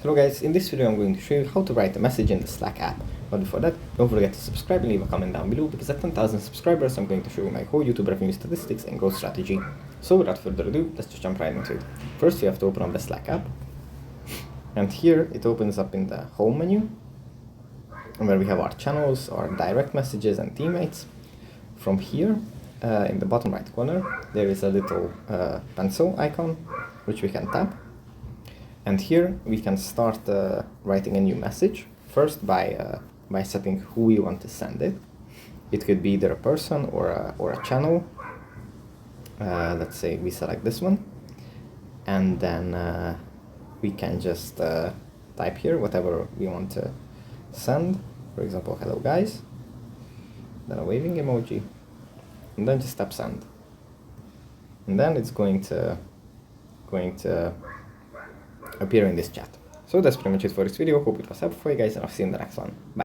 Hello guys, in this video I'm going to show you how to write a message in the Slack app. But before that, don't forget to subscribe and leave a comment down below, because at 10,000 subscribers I'm going to show you my whole YouTube revenue statistics and growth strategy. So without further ado, let's just jump right into it. First you have to open up the Slack app. And here it opens up in the home menu, where we have our channels, our direct messages and teammates. From here, in the bottom right corner, there is a little pencil icon, which we can tap. And here we can start writing a new message, first by setting who we want to send it. It could be either a person or a channel. Let's say we select this one, and then we can just type here whatever we want to send. For example, hello guys, then a waving emoji, and then just tap send. And then it's going to appear in this chat. So that's pretty much it for this video. Hope it was helpful for you guys, and I'll see you in the next one. Bye.